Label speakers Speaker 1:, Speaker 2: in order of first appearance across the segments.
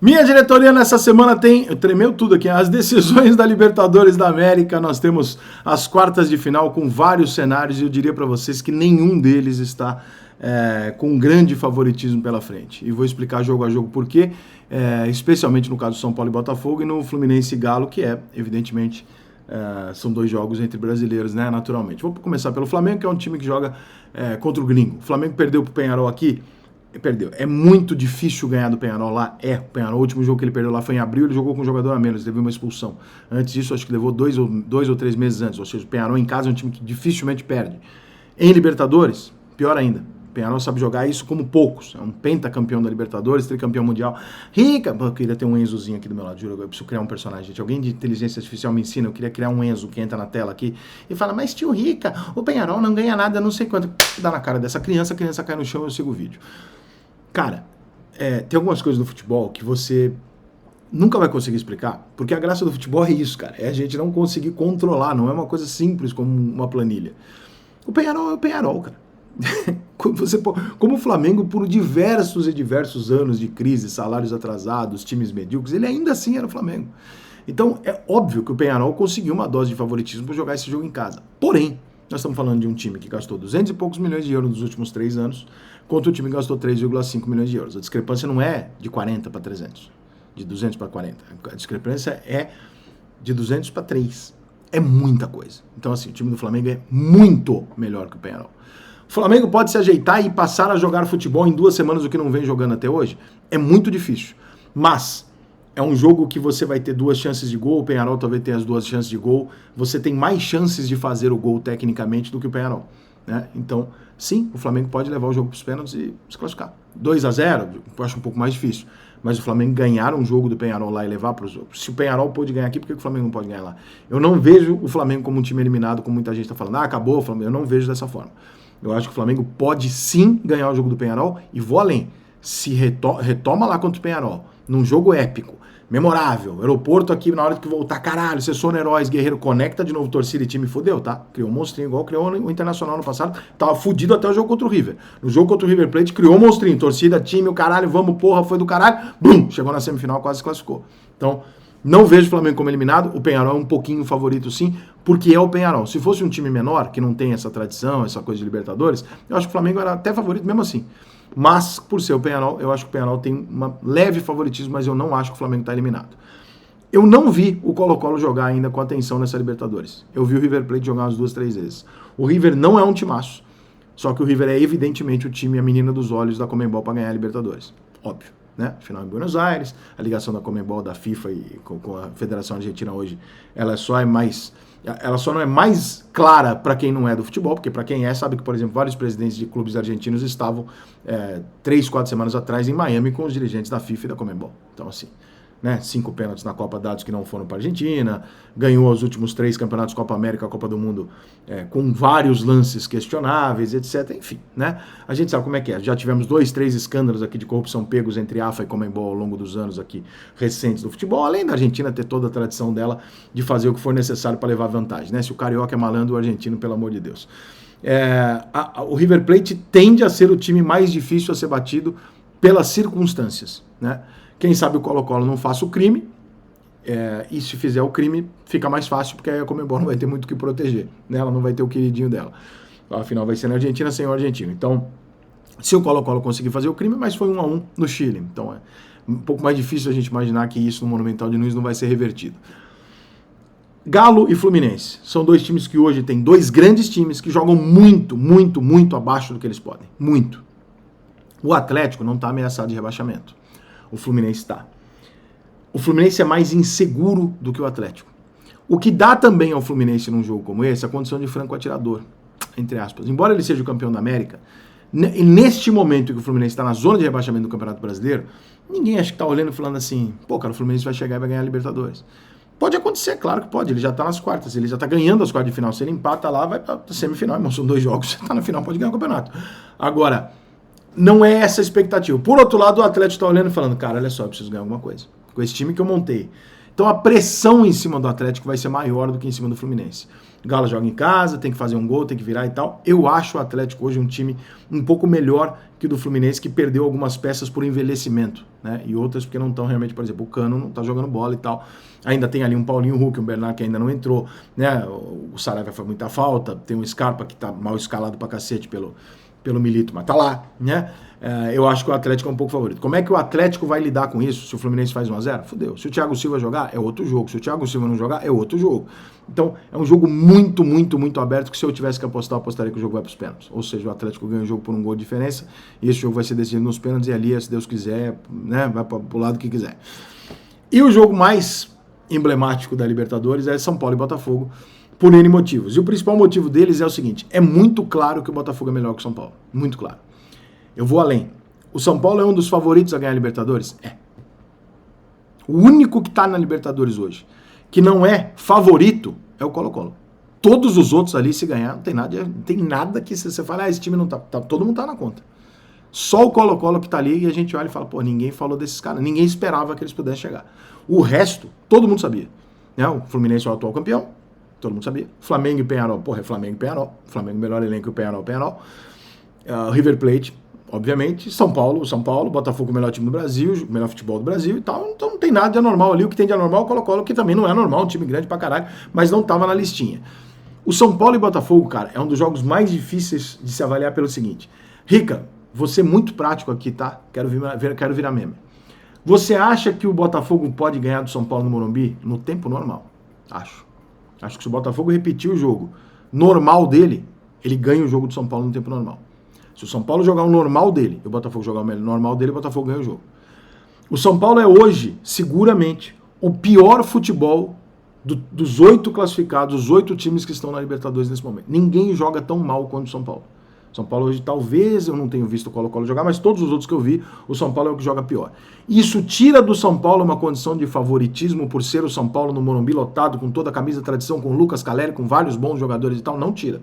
Speaker 1: Minha diretoria nessa semana tremeu tudo aqui, as decisões da Libertadores da América. Nós temos as quartas de final com vários cenários e eu diria para vocês que nenhum deles está com um grande favoritismo pela frente. E vou explicar jogo a jogo por quê, especialmente no caso do São Paulo e Botafogo e no Fluminense e Galo, que evidentemente, são dois jogos entre brasileiros, né, naturalmente. Vou começar pelo Flamengo, que é um time que joga contra o Gringo. O Flamengo perdeu pro Peñarol aqui. Perdeu. É muito difícil ganhar do Peñarol lá. O Peñarol, o último jogo que ele perdeu lá foi em abril, ele jogou com um jogador a menos, teve uma expulsão. Antes disso, acho que levou dois ou três meses antes. Ou seja, o Peñarol em casa é um time que dificilmente perde. Em Libertadores, pior ainda. O Peñarol sabe jogar isso como poucos. É um pentacampeão da Libertadores, tricampeão mundial. Rica! Eu queria ter um Enzozinho aqui do meu lado, juro. Eu preciso criar um personagem, gente. Alguém de inteligência artificial me ensina. Eu queria criar um Enzo que entra na tela aqui e fala, mas tio Rica, o Peñarol não ganha nada, não sei quanto. Dá na cara dessa criança, a criança cai no chão e eu sigo o vídeo. Cara, tem algumas coisas do futebol que você nunca vai conseguir explicar, porque a graça do futebol é isso, cara, é a gente não conseguir controlar, não é uma coisa simples como uma planilha. O Peñarol é o Peñarol, cara. Como o Flamengo, por diversos e diversos anos de crise, salários atrasados, times medíocres, ele ainda assim era o Flamengo. Então, é óbvio que o Peñarol conseguiu uma dose de favoritismo para jogar esse jogo em casa. Porém, nós estamos falando de um time que gastou 200 e poucos milhões de euros nos últimos 3 anos, contra o time que gastou 3,5 milhões de euros. A discrepância não é de 40 para 300, de 200 para 40. A discrepância é de 200 para 3. É muita coisa. Então, assim, o time do Flamengo é muito melhor que o Peñarol. O Flamengo pode se ajeitar e passar a jogar futebol em 2 semanas, o que não vem jogando até hoje? É muito difícil. Mas é um jogo que você vai ter 2 chances de gol, o Peñarol talvez tenha as 2 chances de gol, você tem mais chances de fazer o gol tecnicamente do que o Peñarol, né? Então, sim, o Flamengo pode levar o jogo para os pênaltis e se classificar. 2-0, eu acho um pouco mais difícil, mas o Flamengo ganhar um jogo do Peñarol lá e levar para os outros. Se o Peñarol pode ganhar aqui, por que o Flamengo não pode ganhar lá? Eu não vejo o Flamengo como um time eliminado, como muita gente está falando, acabou o Flamengo, eu não vejo dessa forma. Eu acho que o Flamengo pode sim ganhar o jogo do Peñarol e vou além. Se retoma lá contra o Peñarol, num jogo épico, memorável, aeroporto aqui na hora que voltar, caralho, você sona heróis, guerreiro, conecta de novo torcida e time, fodeu, tá? Criou um monstrinho igual criou o Internacional no passado, tava fudido até o jogo contra o River. No jogo contra o River Plate, criou um monstrinho, torcida, time, o caralho, vamos, porra, foi do caralho, bum, chegou na semifinal, quase se classificou. Então, não vejo o Flamengo como eliminado, o Peñarol é um pouquinho favorito sim, porque é o Peñarol. Se fosse um time menor, que não tem essa tradição, essa coisa de Libertadores, eu acho que o Flamengo era até favorito mesmo assim. Mas, por ser o Peñarol, eu acho que o Peñarol tem um leve favoritismo, mas eu não acho que o Flamengo está eliminado. Eu não vi o Colo-Colo jogar ainda com atenção nessa Libertadores. Eu vi o River Plate jogar umas 2, 3 vezes. O River não é um timaço, só que o River é evidentemente o time, a menina dos olhos da Conmebol para ganhar a Libertadores. Óbvio, né? Final em Buenos Aires, a ligação da Conmebol, da FIFA e com a Federação Argentina hoje, ela só não é mais clara para quem não é do futebol, porque para quem sabe que, por exemplo, vários presidentes de clubes argentinos estavam 3, 4 semanas atrás em Miami com os dirigentes da FIFA e da Conmebol. Então, assim, né, 5 pênaltis na Copa dados que não foram para a Argentina, ganhou os últimos 3 campeonatos Copa América, Copa do Mundo, com vários lances questionáveis, etc. Enfim, né? A gente sabe como é que é. Já tivemos 2, 3 escândalos aqui de corrupção pegos entre AFA e Conmebol ao longo dos anos aqui recentes do futebol, além da Argentina ter toda a tradição dela de fazer o que for necessário para levar vantagem, né? Se o carioca é malandro, o argentino, pelo amor de Deus. O River Plate tende a ser o time mais difícil a ser batido pelas circunstâncias, né? Quem sabe o Colo-Colo não faça o crime, e se fizer o crime fica mais fácil, porque aí a Conmebol não vai ter muito o que proteger, né? Ela não vai ter o queridinho dela. Afinal vai ser na Argentina sem o argentino. Então, se o Colo-Colo conseguir fazer o crime, mas foi 1-1 no Chile. Então é um pouco mais difícil a gente imaginar que isso no Monumental de Nunes não vai ser revertido. Galo e Fluminense são 2 times que hoje têm 2 grandes times que jogam muito, muito, muito abaixo do que eles podem. Muito. O Atlético não está ameaçado de rebaixamento. O Fluminense está. O Fluminense é mais inseguro do que o Atlético. O que dá também ao Fluminense num jogo como esse, a condição de franco atirador, entre aspas. Embora ele seja o campeão da América, neste momento que o Fluminense está na zona de rebaixamento do Campeonato Brasileiro, ninguém acha que está olhando e falando assim, pô, cara, o Fluminense vai chegar e vai ganhar a Libertadores. Pode acontecer, claro que pode, ele já está nas quartas, ele já está ganhando as quartas de final. Se ele empata lá, vai para a semifinal, irmão, são 2 jogos, você está na final, pode ganhar o campeonato. Agora, não é essa a expectativa. Por outro lado, o Atlético está olhando e falando, cara, olha só, eu preciso ganhar alguma coisa com esse time que eu montei. Então a pressão em cima do Atlético vai ser maior do que em cima do Fluminense. Galo joga em casa, tem que fazer um gol, tem que virar e tal. Eu acho o Atlético hoje um time um pouco melhor que o do Fluminense, que perdeu algumas peças por envelhecimento, né? E outras porque não estão realmente, por exemplo, o Cano não tá jogando bola e tal. Ainda tem ali um Paulinho Huck, um Bernard que ainda não entrou, né? O Saraiva foi muita falta, tem o Scarpa que tá mal escalado pra cacete pelo Milito, mas tá lá, né? Eu acho que o Atlético é um pouco favorito. Como é que o Atlético vai lidar com isso? Se o Fluminense faz 1-0, fudeu. Se o Thiago Silva jogar, é outro jogo. Se o Thiago Silva não jogar, é outro jogo. Então, é um jogo muito, muito, muito aberto, que se eu tivesse que apostar, eu apostaria que o jogo vai para os pênaltis. Ou seja, o Atlético ganha o jogo por um gol de diferença, e esse jogo vai ser decidido nos pênaltis, e ali, se Deus quiser, né, vai para o lado que quiser. E o jogo mais emblemático da Libertadores é São Paulo e Botafogo, por N motivos. E o principal motivo deles é o seguinte: é muito claro que o Botafogo é melhor que o São Paulo. Muito claro. Eu vou além. O São Paulo é um dos favoritos a ganhar a Libertadores? É. O único que está na Libertadores hoje, que não é favorito, é o Colo-Colo. Todos os outros ali, se ganhar, não tem nada que você fala, esse time não tá, todo mundo tá na conta. Só o Colo-Colo que tá ali, e a gente olha e fala, pô, ninguém falou desses caras, ninguém esperava que eles pudessem chegar. O resto, todo mundo sabia. Né? O Fluminense é o atual campeão, todo mundo sabia. Flamengo e Peñarol, porra, é Flamengo e Peñarol. Flamengo melhor elenco que o Peñarol. River Plate, obviamente. São Paulo, Botafogo, o melhor time do Brasil, o melhor futebol do Brasil e tal. Então não tem nada de anormal ali. O que tem de anormal é o Colo-Colo, que também não é normal, um time grande pra caralho, mas não tava na listinha. O São Paulo e Botafogo, cara, é um dos jogos mais difíceis de se avaliar pelo seguinte. Rica, você muito prático aqui, tá? Quero virar meme. Você acha que o Botafogo pode ganhar do São Paulo no Morumbi no tempo normal? Acho. Acho que se o Botafogo repetir o jogo normal dele, ele ganha o jogo do São Paulo no tempo normal. Se o São Paulo jogar o normal dele e o Botafogo jogar o normal dele, o Botafogo ganha o jogo. O São Paulo é hoje, seguramente, o pior futebol dos 8 classificados, os 8 times que estão na Libertadores nesse momento. Ninguém joga tão mal quanto o São Paulo. São Paulo hoje, talvez, eu não tenho visto o Colo-Colo jogar, mas todos os outros que eu vi, o São Paulo é o que joga pior. Isso tira do São Paulo uma condição de favoritismo por ser o São Paulo no Morumbi lotado, com toda a camisa de tradição, com o Lucas Caleri, com vários bons jogadores e tal, não tira.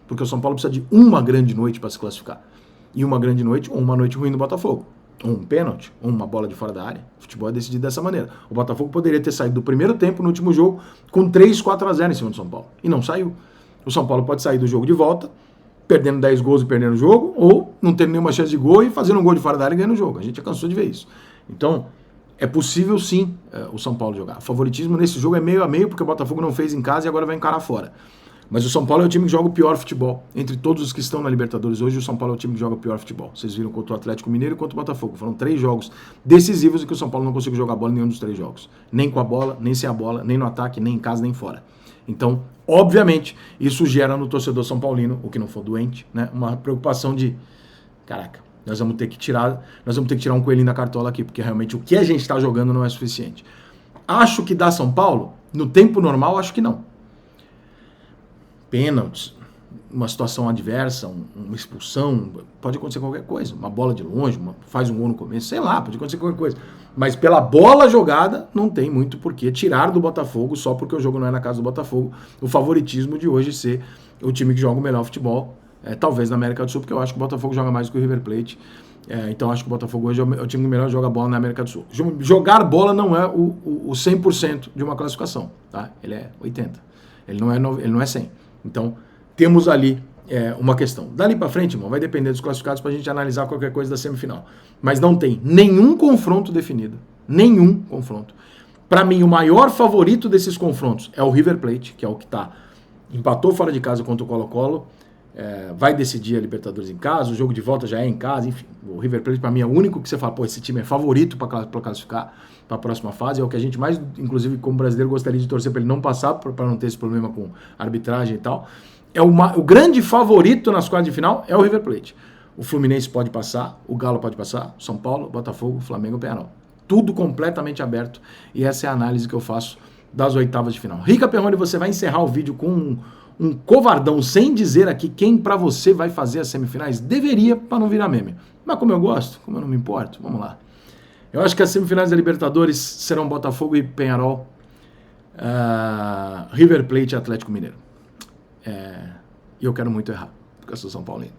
Speaker 1: Porque o São Paulo precisa de uma grande noite para se classificar. E uma grande noite, ou uma noite ruim do Botafogo. Ou um pênalti, ou uma bola de fora da área. O futebol é decidido dessa maneira. O Botafogo poderia ter saído do primeiro tempo, no último jogo, com 3-4-0 em cima do São Paulo. E não saiu. O São Paulo pode sair do jogo de volta, perdendo 10 gols e perdendo o jogo, ou não tendo nenhuma chance de gol e fazendo um gol de fora da área e ganhando o jogo. A gente já cansou de ver isso. Então, é possível sim o São Paulo jogar. O favoritismo nesse jogo é meio a meio, porque o Botafogo não fez em casa e agora vai encarar fora. Mas o São Paulo é o time que joga o pior futebol. Entre todos os que estão na Libertadores hoje, o São Paulo é o time que joga o pior futebol. Vocês viram contra o Atlético Mineiro e contra o Botafogo. Foram 3 jogos decisivos em que o São Paulo não conseguiu jogar bola em nenhum dos 3 jogos. Nem com a bola, nem sem a bola, nem no ataque, nem em casa, nem fora. Então, obviamente, isso gera no torcedor são paulino, o que não for doente, né, uma preocupação de, caraca, nós vamos ter que tirar um coelhinho da cartola aqui, porque realmente o que a gente está jogando não é suficiente. Acho que dá São Paulo? No tempo normal, acho que não. Pênaltis, uma situação adversa, uma expulsão, pode acontecer qualquer coisa, uma bola de longe, faz um gol no começo, sei lá, pode acontecer qualquer coisa. Mas pela bola jogada, não tem muito porquê tirar do Botafogo, só porque o jogo não é na casa do Botafogo, o favoritismo de hoje ser o time que joga o melhor futebol, talvez na América do Sul, porque eu acho que o Botafogo joga mais do que o River Plate, então acho que o Botafogo hoje é o time que melhor joga bola na América do Sul. Jogar bola não é o 100% de uma classificação, tá? Ele é 80%, ele não é 100%. Então, temos ali uma questão. Dali pra frente, irmão, vai depender dos classificados pra gente analisar qualquer coisa da semifinal. Mas não tem nenhum confronto definido. Nenhum confronto. Pra mim, o maior favorito desses confrontos é o River Plate, que é o que empatou fora de casa contra o Colo-Colo, vai decidir a Libertadores em casa, o jogo de volta já é em casa, enfim. O River Plate, pra mim, é o único que você fala, pô, esse time é favorito pra classificar para a próxima fase, é o que a gente mais, inclusive como brasileiro, gostaria de torcer para ele não passar, para não ter esse problema com arbitragem e tal. O grande favorito nas quartas de final é o River Plate. O Fluminense pode passar, o Galo pode passar, São Paulo, Botafogo, Flamengo e Peñarol. Tudo completamente aberto, e essa é a análise que eu faço das oitavas de final. Rica Perrone, você vai encerrar o vídeo com um covardão, sem dizer aqui quem para você vai fazer as semifinais. Deveria, para não virar meme. Mas como eu gosto, como eu não me importo, vamos lá. Eu acho que as semifinais da Libertadores serão Botafogo e Peñarol, River Plate e Atlético Mineiro. E eu quero muito errar, porque eu sou São Paulino.